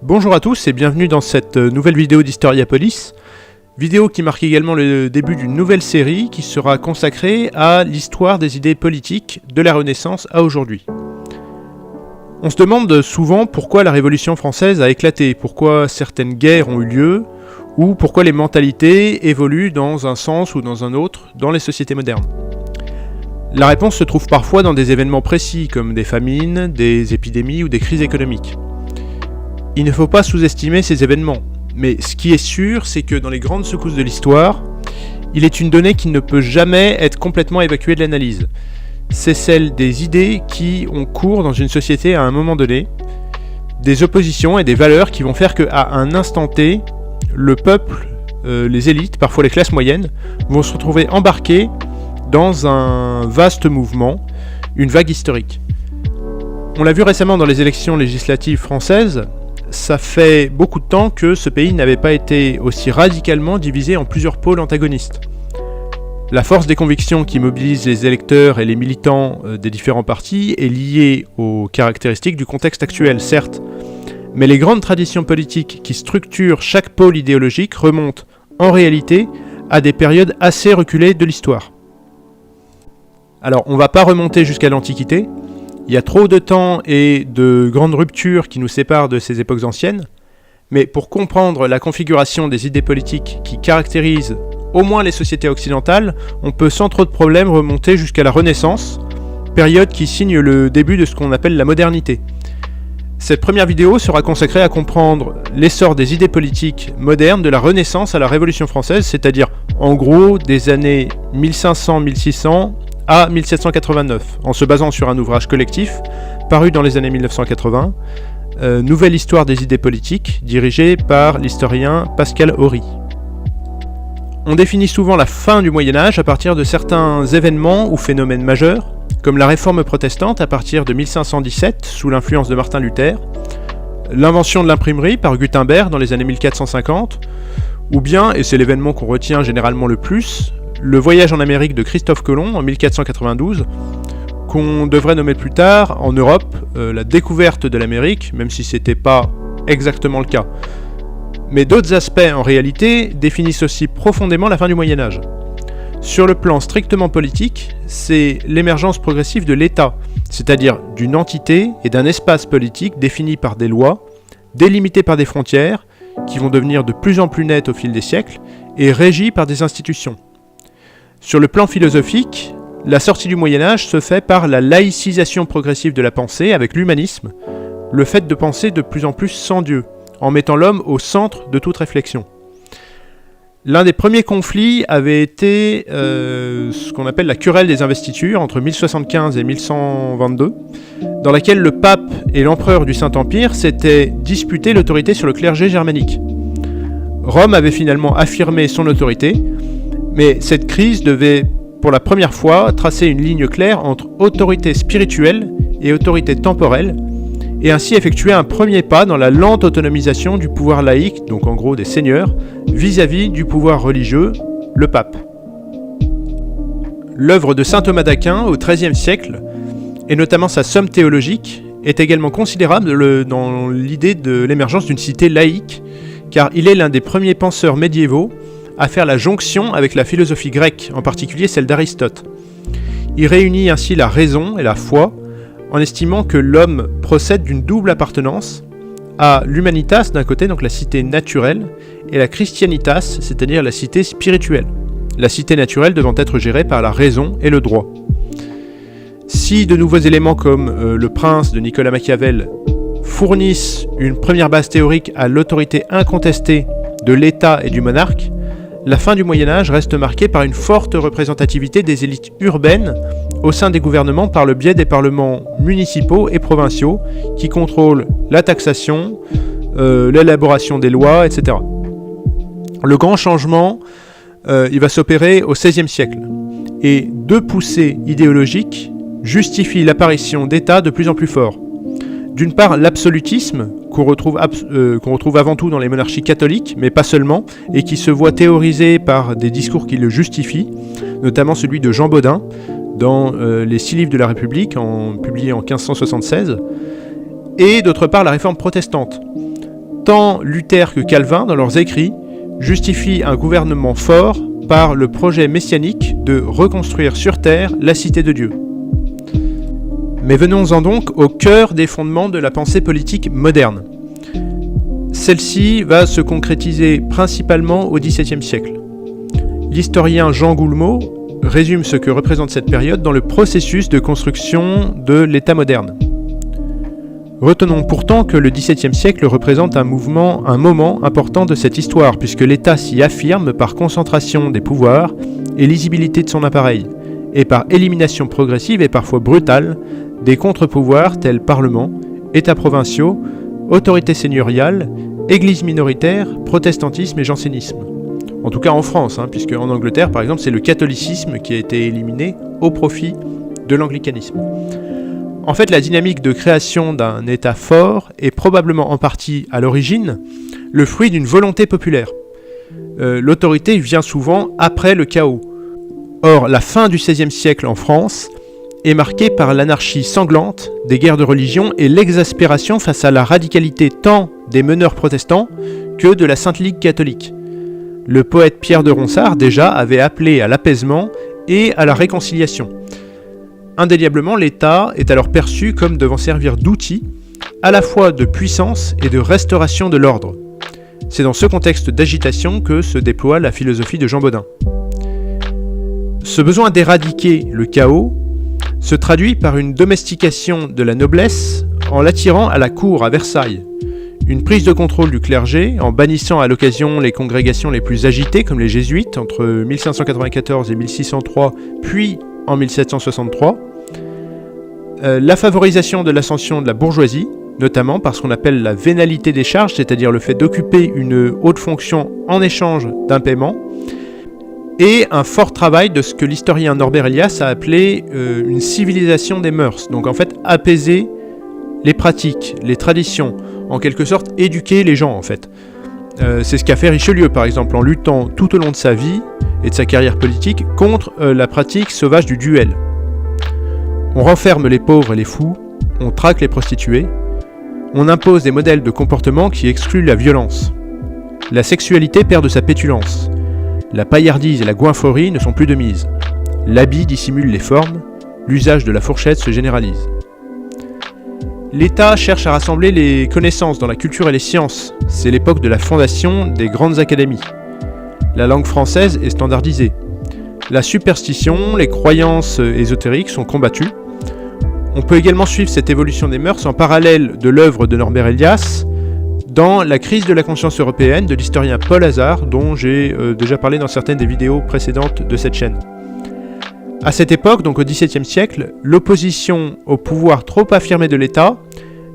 Bonjour à tous et bienvenue dans cette nouvelle vidéo d'Historiapolis, vidéo qui marque également le début d'une nouvelle série qui sera consacrée à l'histoire des idées politiques de la Renaissance à aujourd'hui. On se demande souvent pourquoi la Révolution française a éclaté, pourquoi certaines guerres ont eu lieu, ou pourquoi les mentalités évoluent dans un sens ou dans un autre dans les sociétés modernes. La réponse se trouve parfois dans des événements précis comme des famines, des épidémies ou des crises économiques. Il ne faut pas sous-estimer ces événements, mais ce qui est sûr, c'est que dans les grandes secousses de l'histoire, il est une donnée qui ne peut jamais être complètement évacuée de l'analyse. C'est celle des idées qui ont cours dans une société à un moment donné, des oppositions et des valeurs qui vont faire qu'à un instant T, le peuple, les élites, parfois les classes moyennes, vont se retrouver embarqués dans un vaste mouvement, une vague historique. On l'a vu récemment dans les élections législatives françaises, ça fait beaucoup de temps que ce pays n'avait pas été aussi radicalement divisé en plusieurs pôles antagonistes. La force des convictions qui mobilise les électeurs et les militants des différents partis est liée aux caractéristiques du contexte actuel, certes, mais les grandes traditions politiques qui structurent chaque pôle idéologique remontent, en réalité, à des périodes assez reculées de l'histoire. Alors, on ne va pas remonter jusqu'à l'Antiquité. Il y a trop de temps et de grandes ruptures qui nous séparent de ces époques anciennes. Mais pour comprendre la configuration des idées politiques qui caractérisent au moins les sociétés occidentales, on peut sans trop de problèmes remonter jusqu'à la Renaissance, période qui signe le début de ce qu'on appelle la modernité. Cette première vidéo sera consacrée à comprendre l'essor des idées politiques modernes de la Renaissance à la Révolution française, c'est-à-dire en gros des années 1500-1600 à 1789, en se basant sur un ouvrage collectif paru dans les années 1980, Nouvelle histoire des idées politiques, dirigé par l'historien Pascal Horry. On définit souvent la fin du Moyen-Âge à partir de certains événements ou phénomènes majeurs, comme la réforme protestante à partir de 1517 sous l'influence de Martin Luther, l'invention de l'imprimerie par Gutenberg dans les années 1450, ou bien, et c'est l'événement qu'on retient généralement le plus, le voyage en Amérique de Christophe Colomb en 1492, qu'on devrait nommer plus tard en Europe la découverte de l'Amérique, même si c'était pas exactement le cas. Mais d'autres aspects en réalité définissent aussi profondément la fin du Moyen-Âge. Sur le plan strictement politique, c'est l'émergence progressive de l'État, c'est-à-dire d'une entité et d'un espace politique définis par des lois, délimités par des frontières, qui vont devenir de plus en plus nettes au fil des siècles, et régis par des institutions. Sur le plan philosophique, la sortie du Moyen-Âge se fait par la laïcisation progressive de la pensée avec l'humanisme, le fait de penser de plus en plus sans Dieu, en mettant l'homme au centre de toute réflexion. L'un des premiers conflits avait été ce qu'on appelle la querelle des investitures entre 1075 et 1122, dans laquelle le pape et l'empereur du Saint-Empire s'étaient disputés l'autorité sur le clergé germanique. Rome avait finalement affirmé son autorité, mais cette crise devait, pour la première fois, tracer une ligne claire entre autorité spirituelle et autorité temporelle, et ainsi effectuer un premier pas dans la lente autonomisation du pouvoir laïque, donc en gros des seigneurs, vis-à-vis du pouvoir religieux, le pape. L'œuvre de saint Thomas d'Aquin au XIIIe siècle, et notamment sa Somme théologique, est également considérable dans l'idée de l'émergence d'une cité laïque, car il est l'un des premiers penseurs médiévaux à faire la jonction avec la philosophie grecque, en particulier celle d'Aristote. Il réunit ainsi la raison et la foi, en estimant que l'homme procède d'une double appartenance à l'humanitas d'un côté, donc la cité naturelle, et la christianitas, c'est-à-dire la cité spirituelle. La cité naturelle devant être gérée par la raison et le droit. Si de nouveaux éléments comme le Prince de Nicolas Machiavel fournissent une première base théorique à l'autorité incontestée de l'État et du monarque, la fin du Moyen-Âge reste marquée par une forte représentativité des élites urbaines au sein des gouvernements par le biais des parlements municipaux et provinciaux qui contrôlent la taxation, l'élaboration des lois, etc. Le grand changement, il va s'opérer au XVIe siècle. Et deux poussées idéologiques justifient l'apparition d'États de plus en plus forts. D'une part, l'absolutisme, qu'on retrouve avant tout dans les monarchies catholiques, mais pas seulement, et qui se voit théorisé par des discours qui le justifient, notamment celui de Jean Bodin, dans les 6 livres de la République, publiés en 1576, et d'autre part la réforme protestante. Tant Luther que Calvin, dans leurs écrits, justifient un gouvernement fort par le projet messianique de reconstruire sur terre la cité de Dieu. Mais venons-en donc au cœur des fondements de la pensée politique moderne. Celle-ci va se concrétiser principalement au XVIIe siècle. L'historien Jean Goulmeau résume ce que représente cette période dans le processus de construction de l'État moderne. Retenons pourtant que le XVIIe siècle représente un moment important de cette histoire, puisque l'État s'y affirme par concentration des pouvoirs et lisibilité de son appareil, et par élimination progressive et parfois brutale des contre-pouvoirs tels Parlement, États provinciaux, autorités seigneuriales, églises minoritaires, protestantisme et jansénisme. En tout cas en France, puisque en Angleterre par exemple c'est le catholicisme qui a été éliminé au profit de l'anglicanisme. En fait, la dynamique de création d'un État fort est probablement en partie, à l'origine, le fruit d'une volonté populaire. L'autorité vient souvent après le chaos. Or, la fin du XVIe siècle en France est marquée par l'anarchie sanglante des guerres de religion et l'exaspération face à la radicalité tant des meneurs protestants que de la Sainte Ligue catholique. Le poète Pierre de Ronsard, déjà, avait appelé à l'apaisement et à la réconciliation. Indéniablement, l'État est alors perçu comme devant servir d'outil à la fois de puissance et de restauration de l'ordre. C'est dans ce contexte d'agitation que se déploie la philosophie de Jean Bodin. Ce besoin d'éradiquer le chaos se traduit par une domestication de la noblesse en l'attirant à la cour à Versailles, une prise de contrôle du clergé en bannissant à l'occasion les congrégations les plus agitées comme les jésuites entre 1594 et 1603 puis en 1763, la favorisation de l'ascension de la bourgeoisie, notamment par ce qu'on appelle la vénalité des charges, c'est-à-dire le fait d'occuper une haute fonction en échange d'un paiement, et un fort travail de ce que l'historien Norbert Elias a appelé une civilisation des mœurs, donc en fait apaiser les pratiques, les traditions, en quelque sorte éduquer les gens en fait. C'est ce qu'a fait Richelieu par exemple en luttant tout au long de sa vie et de sa carrière politique contre la pratique sauvage du duel. On renferme les pauvres et les fous, on traque les prostituées, on impose des modèles de comportement qui excluent la violence. La sexualité perd de sa pétulance. La paillardise et la goinfrerie ne sont plus de mise. L'habit dissimule les formes, l'usage de la fourchette se généralise. L'État cherche à rassembler les connaissances dans la culture et les sciences. C'est l'époque de la fondation des grandes académies. La langue française est standardisée. La superstition, les croyances ésotériques sont combattues. On peut également suivre cette évolution des mœurs en parallèle de l'œuvre de Norbert Elias dans la crise de la conscience européenne de l'historien Paul Hazard, dont j'ai déjà parlé dans certaines des vidéos précédentes de cette chaîne. À cette époque, donc au XVIIe siècle, l'opposition au pouvoir trop affirmé de l'État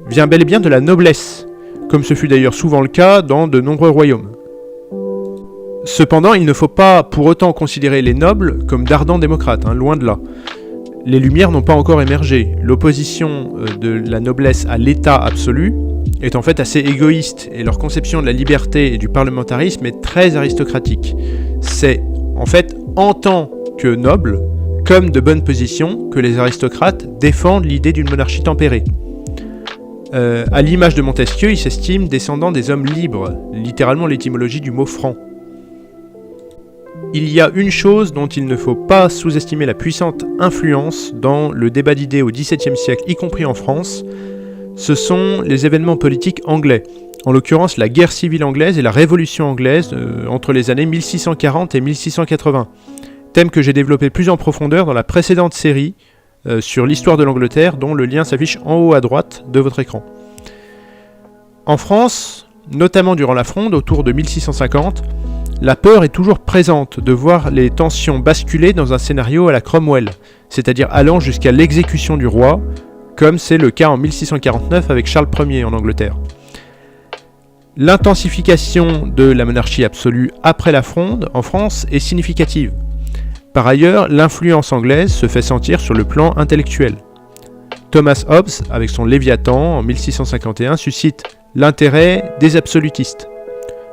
vient bel et bien de la noblesse, comme ce fut d'ailleurs souvent le cas dans de nombreux royaumes. Cependant, il ne faut pas pour autant considérer les nobles comme d'ardents démocrates, loin de là. Les Lumières n'ont pas encore émergé. L'opposition de la noblesse à l'État absolu est en fait assez égoïste, et leur conception de la liberté et du parlementarisme est très aristocratique. C'est en fait en tant que nobles, comme de bonne position, que les aristocrates défendent l'idée d'une monarchie tempérée. À l'image de Montesquieu, ils s'estiment descendants des hommes libres, littéralement l'étymologie du mot franc. Il y a une chose dont il ne faut pas sous-estimer la puissante influence dans le débat d'idées au XVIIe siècle, y compris en France, ce sont les événements politiques anglais, en l'occurrence la guerre civile anglaise et la révolution anglaise entre les années 1640 et 1680, thème que j'ai développé plus en profondeur dans la précédente série sur l'histoire de l'Angleterre, dont le lien s'affiche en haut à droite de votre écran. En France, notamment durant la Fronde, autour de 1650, la peur est toujours présente de voir les tensions basculer dans un scénario à la Cromwell, c'est-à-dire allant jusqu'à l'exécution du roi, comme c'est le cas en 1649 avec Charles Ier en Angleterre. L'intensification de la monarchie absolue après la Fronde en France est significative. Par ailleurs, l'influence anglaise se fait sentir sur le plan intellectuel. Thomas Hobbes, avec son Léviathan en 1651, suscite l'intérêt des absolutistes.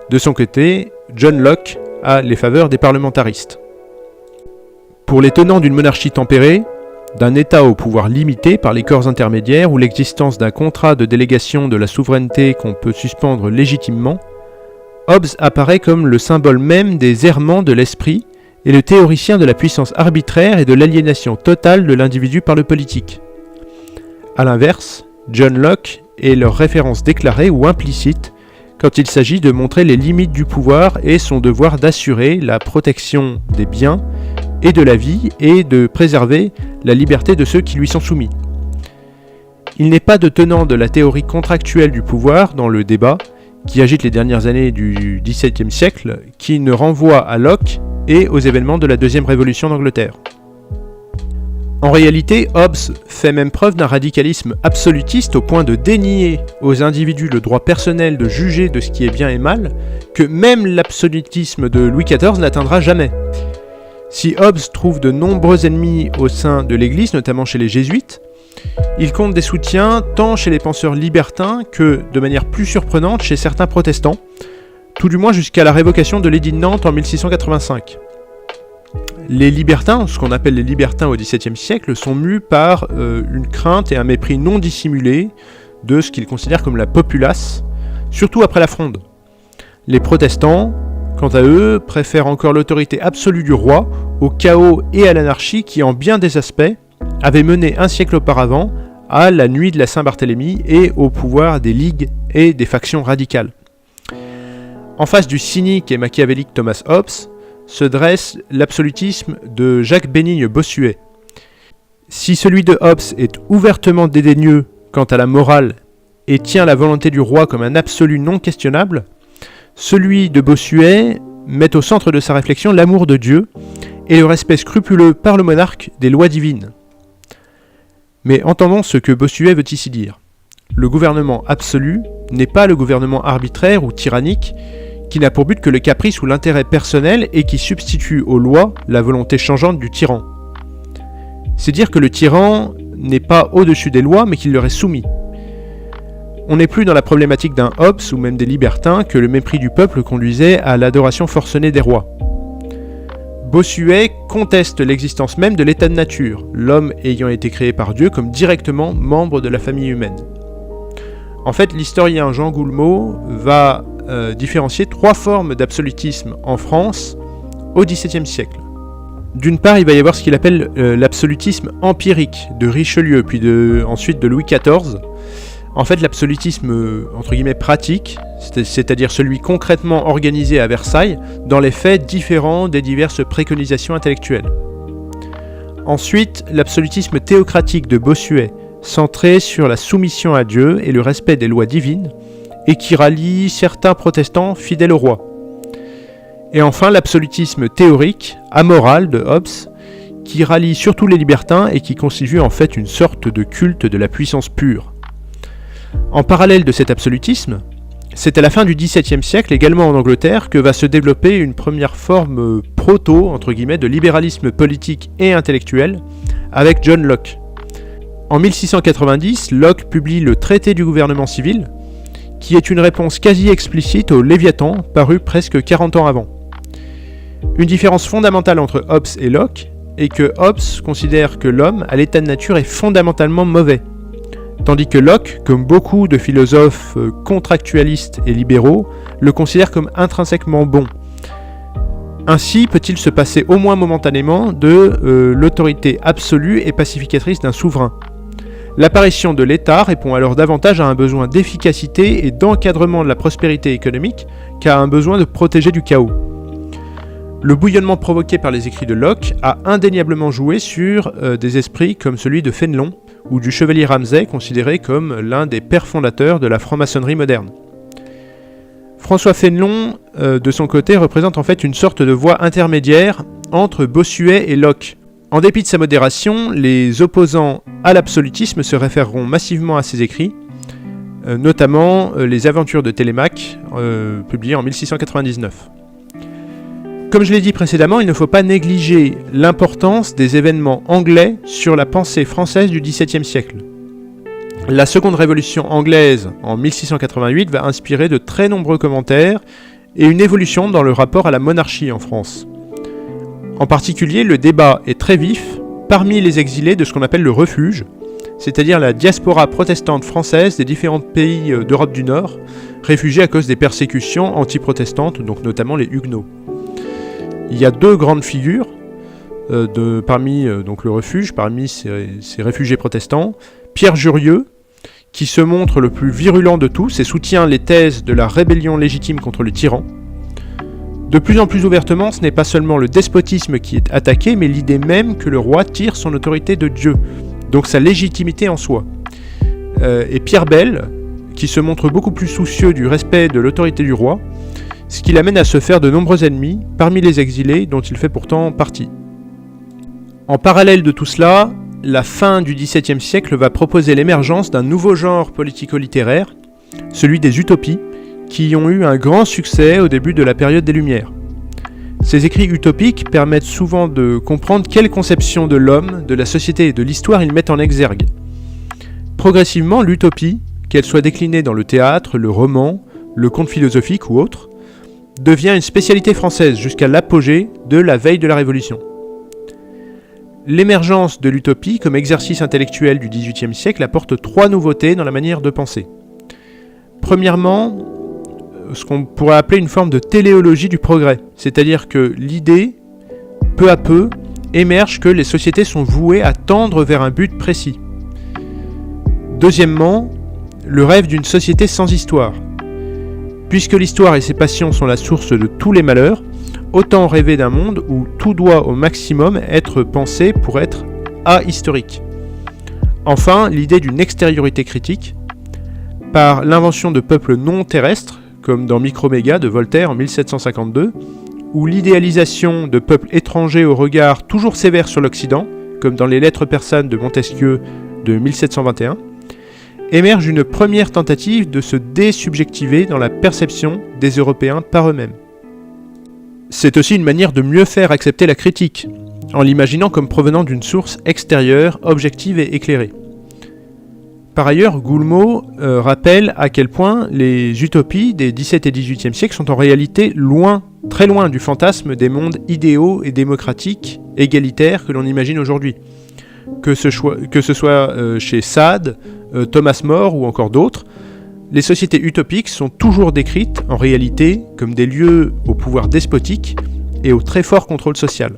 De son côté, John Locke a les faveurs des parlementaristes. Pour les tenants d'une monarchie tempérée, d'un État au pouvoir limité par les corps intermédiaires ou l'existence d'un contrat de délégation de la souveraineté qu'on peut suspendre légitimement, Hobbes apparaît comme le symbole même des errements de l'esprit et le théoricien de la puissance arbitraire et de l'aliénation totale de l'individu par le politique. A l'inverse, John Locke est leur référence déclarée ou implicite quand il s'agit de montrer les limites du pouvoir et son devoir d'assurer la protection des biens et de la vie et de préserver la liberté de ceux qui lui sont soumis. Il n'est pas de tenant de la théorie contractuelle du pouvoir dans le débat qui agite les dernières années du XVIIe siècle, qui ne renvoie à Locke et aux événements de la deuxième révolution d'Angleterre. En réalité, Hobbes fait même preuve d'un radicalisme absolutiste au point de dénier aux individus le droit personnel de juger de ce qui est bien et mal, que même l'absolutisme de Louis XIV n'atteindra jamais. Si Hobbes trouve de nombreux ennemis au sein de l'Église, notamment chez les jésuites, il compte des soutiens tant chez les penseurs libertins que, de manière plus surprenante, chez certains protestants, tout du moins jusqu'à la révocation de l'édit de Nantes en 1685. Les libertins, ce qu'on appelle les libertins au XVIIe siècle, sont mus par une crainte et un mépris non dissimulé de ce qu'ils considèrent comme la populace, surtout après la Fronde. Les protestants, quant à eux, préfèrent encore l'autorité absolue du roi au chaos et à l'anarchie qui, en bien des aspects, avaient mené un siècle auparavant à la nuit de la Saint-Barthélemy et au pouvoir des ligues et des factions radicales. En face du cynique et machiavélique Thomas Hobbes, se dresse l'absolutisme de Jacques-Bénigne Bossuet. Si celui de Hobbes est ouvertement dédaigneux quant à la morale et tient la volonté du roi comme un absolu non questionnable, celui de Bossuet met au centre de sa réflexion l'amour de Dieu et le respect scrupuleux par le monarque des lois divines. Mais entendons ce que Bossuet veut ici dire. Le gouvernement absolu n'est pas le gouvernement arbitraire ou tyrannique qui n'a pour but que le caprice ou l'intérêt personnel et qui substitue aux lois la volonté changeante du tyran. C'est dire que le tyran n'est pas au-dessus des lois mais qu'il leur est soumis. On n'est plus dans la problématique d'un Hobbes ou même des libertins que le mépris du peuple conduisait à l'adoration forcenée des rois. Bossuet conteste l'existence même de l'état de nature, l'homme ayant été créé par Dieu comme directement membre de la famille humaine. En fait, l'historien Jean Goulmeau va différencier trois formes d'absolutisme en France au XVIIe siècle. D'une part, il va y avoir ce qu'il appelle l'absolutisme empirique de Richelieu, puis ensuite de Louis XIV. En fait, l'absolutisme entre guillemets pratique, c'est-à-dire celui concrètement organisé à Versailles, dans les faits différents des diverses préconisations intellectuelles. Ensuite, l'absolutisme théocratique de Bossuet, centré sur la soumission à Dieu et le respect des lois divines, et qui rallie certains protestants fidèles au roi. Et enfin, l'absolutisme théorique, amoral de Hobbes, qui rallie surtout les libertins et qui constitue en fait une sorte de culte de la puissance pure. En parallèle de cet absolutisme, c'est à la fin du XVIIe siècle, également en Angleterre, que va se développer une première forme proto, entre guillemets, de libéralisme politique et intellectuel, avec John Locke. En 1690, Locke publie le Traité du gouvernement civil, qui est une réponse quasi explicite au Léviathan, paru presque 40 ans avant. Une différence fondamentale entre Hobbes et Locke est que Hobbes considère que l'homme, à l'état de nature, est fondamentalement mauvais, tandis que Locke, comme beaucoup de philosophes contractualistes et libéraux, le considère comme intrinsèquement bon. Ainsi peut-il se passer au moins momentanément de l'autorité absolue et pacificatrice d'un souverain. L'apparition de l'État répond alors davantage à un besoin d'efficacité et d'encadrement de la prospérité économique qu'à un besoin de protéger du chaos. Le bouillonnement provoqué par les écrits de Locke a indéniablement joué sur des esprits comme celui de Fénelon ou du chevalier Ramsay, considéré comme l'un des pères fondateurs de la franc-maçonnerie moderne. François Fénelon, de son côté, représente en fait une sorte de voie intermédiaire entre Bossuet et Locke. En dépit de sa modération, les opposants à l'absolutisme se référeront massivement à ses écrits, notamment les Aventures de Télémaque, publiées en 1699. Comme je l'ai dit précédemment, il ne faut pas négliger l'importance des événements anglais sur la pensée française du XVIIe siècle. La seconde révolution anglaise, en 1688, va inspirer de très nombreux commentaires et une évolution dans le rapport à la monarchie en France. En particulier, le débat est très vif parmi les exilés de ce qu'on appelle le refuge, c'est-à-dire la diaspora protestante française des différents pays d'Europe du Nord, réfugiés à cause des persécutions anti-protestantes, donc notamment les Huguenots. Il y a deux grandes figures parmi donc le refuge, parmi ces réfugiés protestants. Pierre Jurieu, qui se montre le plus virulent de tous et soutient les thèses de la rébellion légitime contre le tyran. De plus en plus ouvertement, ce n'est pas seulement le despotisme qui est attaqué, mais l'idée même que le roi tire son autorité de Dieu, donc sa légitimité en soi. Et Pierre Bel, qui se montre beaucoup plus soucieux du respect de l'autorité du roi, ce qui l'amène à se faire de nombreux ennemis parmi les exilés dont il fait pourtant partie. En parallèle de tout cela, la fin du XVIIe siècle va proposer l'émergence d'un nouveau genre politico-littéraire, celui des utopies, qui ont eu un grand succès au début de la période des Lumières. Ces écrits utopiques permettent souvent de comprendre quelle conception de l'homme, de la société et de l'histoire ils mettent en exergue. Progressivement, l'utopie, qu'elle soit déclinée dans le théâtre, le roman, le conte philosophique ou autre, devient une spécialité française jusqu'à l'apogée de la veille de la Révolution. L'émergence de l'utopie comme exercice intellectuel du XVIIIe siècle apporte trois nouveautés dans la manière de penser. Premièrement, ce qu'on pourrait appeler une forme de téléologie du progrès, c'est-à-dire que l'idée, peu à peu, émerge que les sociétés sont vouées à tendre vers un but précis. Deuxièmement, le rêve d'une société sans histoire. Puisque l'histoire et ses passions sont la source de tous les malheurs, autant rêver d'un monde où tout doit au maximum être pensé pour être ahistorique. Enfin, l'idée d'une extériorité critique, par l'invention de peuples non terrestres, comme dans Microméga de Voltaire en 1752, ou l'idéalisation de peuples étrangers au regard toujours sévère sur l'Occident, comme dans les Lettres persanes de Montesquieu de 1721, émerge une première tentative de se désubjectiver dans la perception des Européens par eux-mêmes. C'est aussi une manière de mieux faire accepter la critique, en l'imaginant comme provenant d'une source extérieure, objective et éclairée. Par ailleurs, Goulmot rappelle à quel point les utopies des XVIIe et XVIIIe siècles sont en réalité loin, très loin du fantasme des mondes idéaux et démocratiques, égalitaires que l'on imagine aujourd'hui. Que ce soit chez Sade, Thomas More ou encore d'autres, les sociétés utopiques sont toujours décrites en réalité comme des lieux au pouvoir despotique et au très fort contrôle social.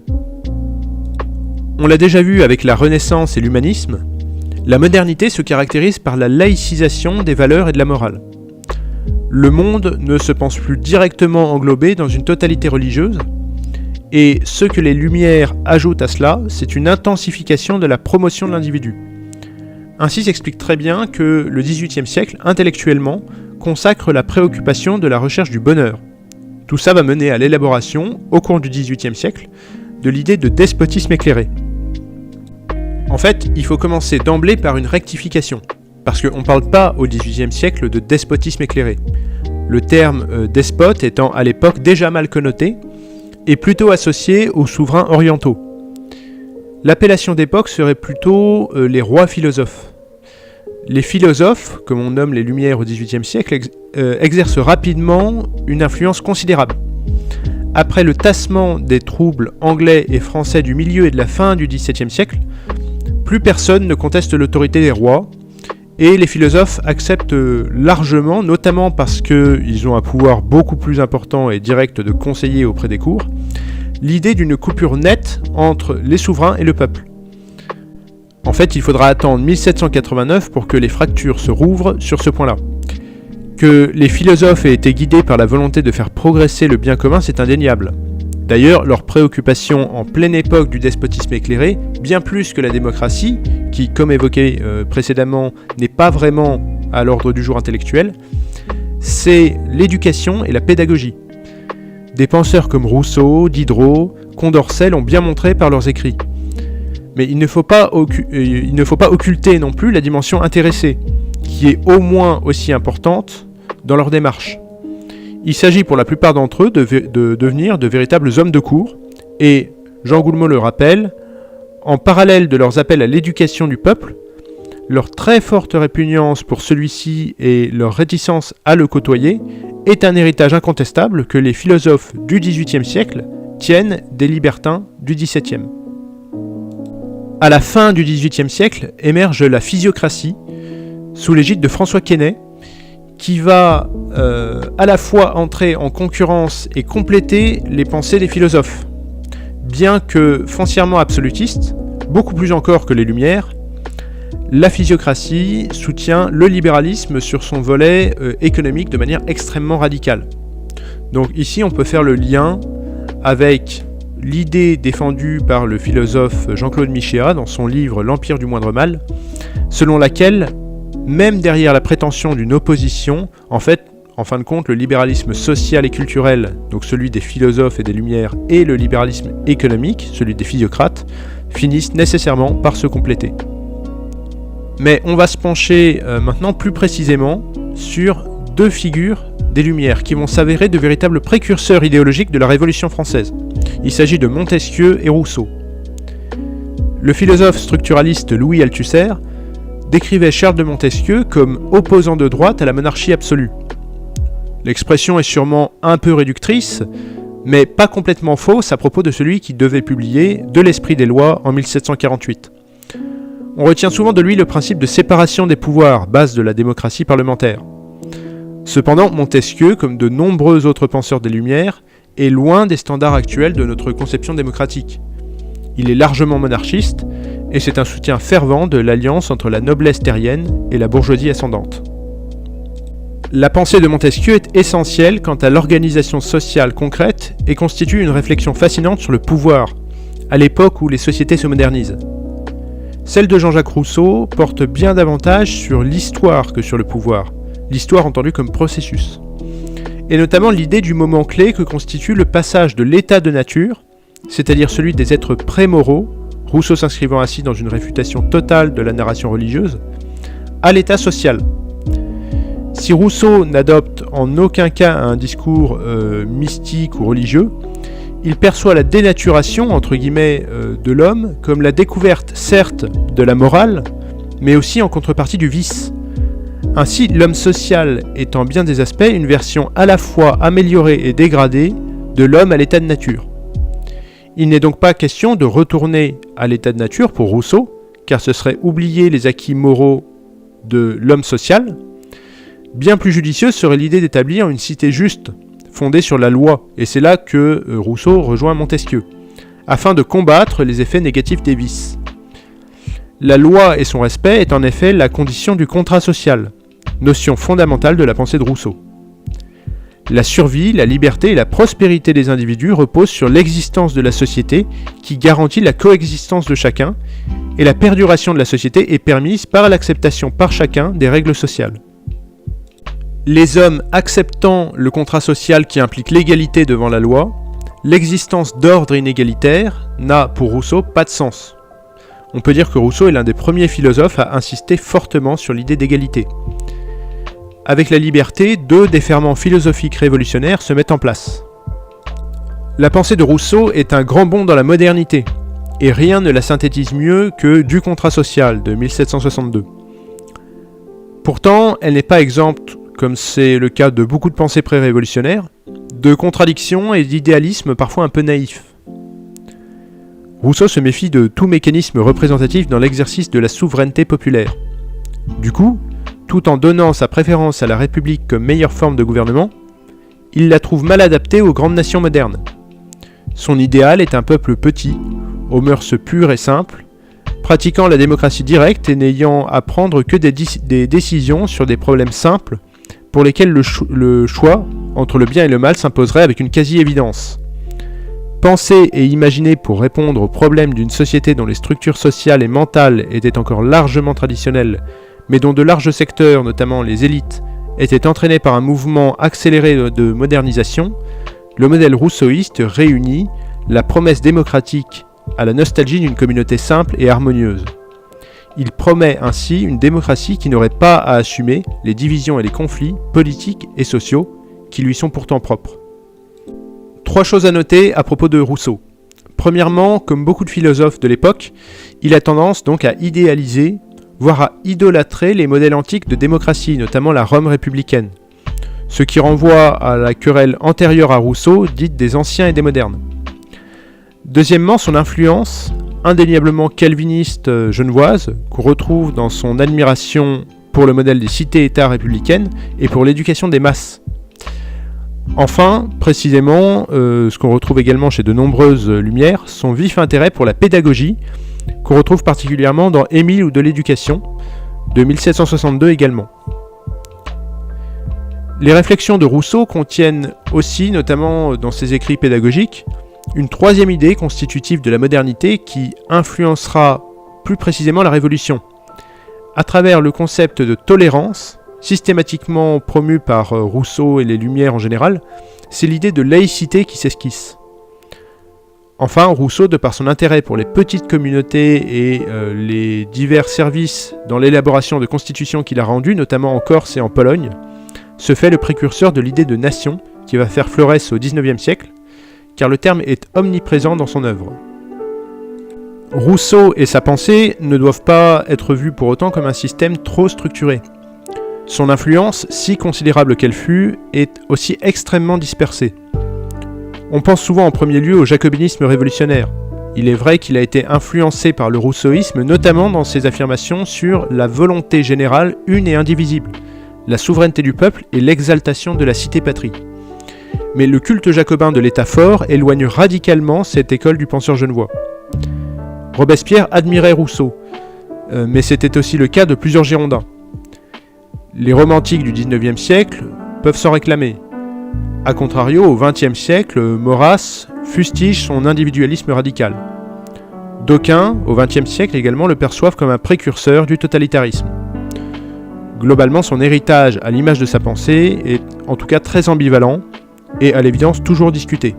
On l'a déjà vu avec la Renaissance et l'humanisme, la modernité se caractérise par la laïcisation des valeurs et de la morale. Le monde ne se pense plus directement englobé dans une totalité religieuse, et ce que les Lumières ajoutent à cela, c'est une intensification de la promotion de l'individu. Ainsi s'explique très bien que le XVIIIe siècle, intellectuellement, consacre la préoccupation de la recherche du bonheur. Tout ça va mener à l'élaboration, au cours du XVIIIe siècle, de l'idée de despotisme éclairé. En fait, il faut commencer d'emblée par une rectification, parce qu'on ne parle pas au XVIIIe siècle de despotisme éclairé. Le terme despote étant à l'époque déjà mal connoté, et plutôt associé aux souverains orientaux. L'appellation d'époque serait plutôt les rois philosophes. Les philosophes, comme on nomme les Lumières au XVIIIe siècle, exercent rapidement une influence considérable. Après le tassement des troubles anglais et français du milieu et de la fin du XVIIe siècle, plus personne ne conteste l'autorité des rois, et les philosophes acceptent largement, notamment parce qu'ils ont un pouvoir beaucoup plus important et direct de conseiller auprès des cours, l'idée d'une coupure nette entre les souverains et le peuple. En fait, il faudra attendre 1789 pour que les fractures se rouvrent sur ce point-là. Que les philosophes aient été guidés par la volonté de faire progresser le bien commun, c'est indéniable. D'ailleurs, leur préoccupation en pleine époque du despotisme éclairé, bien plus que la démocratie, qui, comme évoqué précédemment, n'est pas vraiment à l'ordre du jour intellectuel, c'est l'éducation et la pédagogie. Des penseurs comme Rousseau, Diderot, Condorcet l'ont bien montré par leurs écrits. Mais il ne faut pas occulter non plus la dimension intéressée, qui est au moins aussi importante dans leur démarche. Il s'agit pour la plupart d'entre eux de devenir de véritables hommes de cour, et, Jean Goulmot le rappelle, en parallèle de leurs appels à l'éducation du peuple, leur très forte répugnance pour celui-ci et leur réticence à le côtoyer est un héritage incontestable que les philosophes du XVIIIe siècle tiennent des libertins du XVIIe. À la fin du XVIIIe siècle émerge la physiocratie sous l'égide de François Quesnay, qui va à la fois entrer en concurrence et compléter les pensées des philosophes. Bien que foncièrement absolutiste, beaucoup plus encore que les Lumières, la physiocratie soutient le libéralisme sur son volet économique de manière extrêmement radicale. Donc ici on peut faire le lien avec l'idée défendue par le philosophe Jean-Claude Michéa dans son livre L'Empire du moindre mal, selon laquelle, même derrière la prétention d'une opposition, en fin de compte, le libéralisme social et culturel, donc celui des philosophes et des Lumières, et le libéralisme économique, celui des physiocrates, finissent nécessairement par se compléter. Mais on va se pencher maintenant plus précisément sur deux figures des Lumières qui vont s'avérer de véritables précurseurs idéologiques de la Révolution française. Il s'agit de Montesquieu et Rousseau. Le philosophe structuraliste Louis Althusser décrivait Charles de Montesquieu comme opposant de droite à la monarchie absolue. L'expression est sûrement un peu réductrice, mais pas complètement fausse à propos de celui qui devait publier De l'esprit des lois en 1748. On retient souvent de lui le principe de séparation des pouvoirs, base de la démocratie parlementaire. Cependant, Montesquieu, comme de nombreux autres penseurs des Lumières, est loin des standards actuels de notre conception démocratique. Il est largement monarchiste, et c'est un soutien fervent de l'alliance entre la noblesse terrienne et la bourgeoisie ascendante. La pensée de Montesquieu est essentielle quant à l'organisation sociale concrète et constitue une réflexion fascinante sur le pouvoir, à l'époque où les sociétés se modernisent. Celle de Jean-Jacques Rousseau porte bien davantage sur l'histoire que sur le pouvoir, l'histoire entendue comme processus, et notamment l'idée du moment clé que constitue le passage de l'état de nature, c'est-à-dire celui des êtres prémoraux, Rousseau s'inscrivant ainsi dans une réfutation totale de la narration religieuse, à l'état social. Si Rousseau n'adopte en aucun cas un discours mystique ou religieux, il perçoit la dénaturation, entre guillemets, de l'homme comme la découverte, certes, de la morale, mais aussi en contrepartie du vice. Ainsi, l'homme social est en bien des aspects une version à la fois améliorée et dégradée de l'homme à l'état de nature. Il n'est donc pas question de retourner à l'état de nature pour Rousseau, car ce serait oublier les acquis moraux de l'homme social. Bien plus judicieuse serait l'idée d'établir une cité juste, fondée sur la loi, et c'est là que Rousseau rejoint Montesquieu, afin de combattre les effets négatifs des vices. La loi et son respect est en effet la condition du contrat social, notion fondamentale de la pensée de Rousseau. La survie, la liberté et la prospérité des individus reposent sur l'existence de la société qui garantit la coexistence de chacun, et la perduration de la société est permise par l'acceptation par chacun des règles sociales. Les hommes acceptant le contrat social qui implique l'égalité devant la loi, l'existence d'ordre inégalitaire n'a pour Rousseau pas de sens. On peut dire que Rousseau est l'un des premiers philosophes à insister fortement sur l'idée d'égalité. Avec la liberté, deux déferlements philosophiques révolutionnaires se mettent en place. La pensée de Rousseau est un grand bond dans la modernité, et rien ne la synthétise mieux que Du contrat social de 1762. Pourtant, elle n'est pas exempte, comme c'est le cas de beaucoup de pensées pré-révolutionnaires, de contradictions et d'idéalisme parfois un peu naïfs. Rousseau se méfie de tout mécanisme représentatif dans l'exercice de la souveraineté populaire. Du coup, tout en donnant sa préférence à la République comme meilleure forme de gouvernement, il la trouve mal adaptée aux grandes nations modernes. Son idéal est un peuple petit, aux mœurs pures et simples, pratiquant la démocratie directe et n'ayant à prendre que des décisions sur des problèmes simples, pour lesquels le choix entre le bien et le mal s'imposerait avec une quasi-évidence. Pensé et imaginé pour répondre aux problèmes d'une société dont les structures sociales et mentales étaient encore largement traditionnelles, mais dont de larges secteurs, notamment les élites, étaient entraînés par un mouvement accéléré de modernisation, le modèle rousseauiste réunit la promesse démocratique à la nostalgie d'une communauté simple et harmonieuse. Il promet ainsi une démocratie qui n'aurait pas à assumer les divisions et les conflits politiques et sociaux qui lui sont pourtant propres. Trois choses à noter à propos de Rousseau. Premièrement, comme beaucoup de philosophes de l'époque, il a tendance donc à idéaliser, voire à idolâtrer les modèles antiques de démocratie, notamment la Rome républicaine, ce qui renvoie à la querelle antérieure à Rousseau, dite des anciens et des modernes. Deuxièmement, son influence indéniablement calviniste genevoise, qu'on retrouve dans son admiration pour le modèle des cités-États républicaines et pour l'éducation des masses. Enfin, précisément, ce qu'on retrouve également chez de nombreuses Lumières, son vif intérêt pour la pédagogie, qu'on retrouve particulièrement dans Émile ou de l'éducation, de 1762 également. Les réflexions de Rousseau contiennent aussi, notamment dans ses écrits pédagogiques, une troisième idée constitutive de la modernité qui influencera plus précisément la Révolution, à travers le concept de tolérance, systématiquement promu par Rousseau et les Lumières en général, c'est l'idée de laïcité qui s'esquisse. Enfin, Rousseau, de par son intérêt pour les petites communautés et les divers services dans l'élaboration de constitutions qu'il a rendues, notamment en Corse et en Pologne, se fait le précurseur de l'idée de nation qui va faire florès au XIXe siècle, car le terme est omniprésent dans son œuvre. Rousseau et sa pensée ne doivent pas être vus pour autant comme un système trop structuré. Son influence, si considérable qu'elle fut, est aussi extrêmement dispersée. On pense souvent en premier lieu au jacobinisme révolutionnaire. Il est vrai qu'il a été influencé par le rousseauisme, notamment dans ses affirmations sur la volonté générale une et indivisible, la souveraineté du peuple et l'exaltation de la cité-patrie. Mais le culte jacobin de l'État fort éloigne radicalement cette école du penseur genevois. Robespierre admirait Rousseau, mais c'était aussi le cas de plusieurs Girondins. Les romantiques du XIXe siècle peuvent s'en réclamer. A contrario, au XXe siècle, Maurras fustige son individualisme radical. D'aucuns, au XXe siècle également, le perçoivent comme un précurseur du totalitarisme. Globalement, son héritage, à l'image de sa pensée, est en tout cas très ambivalent et à l'évidence toujours discuté.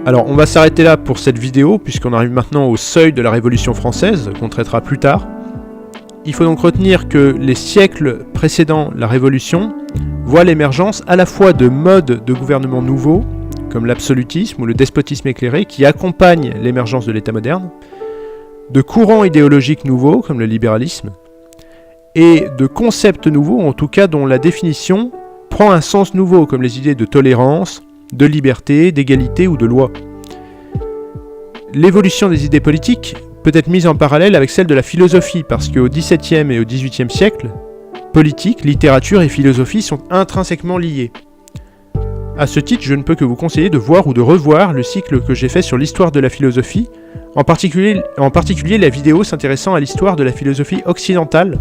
Alors, on va s'arrêter là pour cette vidéo, puisqu'on arrive maintenant au seuil de la Révolution française, qu'on traitera plus tard. Il faut donc retenir que les siècles précédant la Révolution voient l'émergence à la fois de modes de gouvernement nouveaux, comme l'absolutisme ou le despotisme éclairé, qui accompagnent l'émergence de l'État moderne, de courants idéologiques nouveaux, comme le libéralisme, et de concepts nouveaux, en tout cas dont la définition prend un sens nouveau, comme les idées de tolérance, de liberté, d'égalité ou de loi. L'évolution des idées politiques peut être mise en parallèle avec celle de la philosophie, parce qu'au XVIIe et au XVIIIe siècle, politique, littérature et philosophie sont intrinsèquement liées. À ce titre, je ne peux que vous conseiller de voir ou de revoir le cycle que j'ai fait sur l'histoire de la philosophie, en particulier la vidéo s'intéressant à l'histoire de la philosophie occidentale,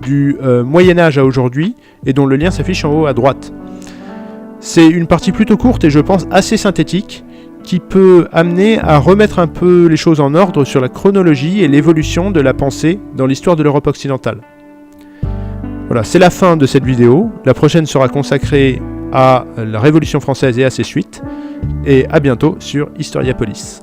du Moyen-Âge à aujourd'hui, et dont le lien s'affiche en haut à droite. C'est une partie plutôt courte et je pense assez synthétique, qui peut amener à remettre un peu les choses en ordre sur la chronologie et l'évolution de la pensée dans l'histoire de l'Europe occidentale. Voilà, c'est la fin de cette vidéo. La prochaine sera consacrée à la Révolution française et à ses suites. Et à bientôt sur Historiapolis.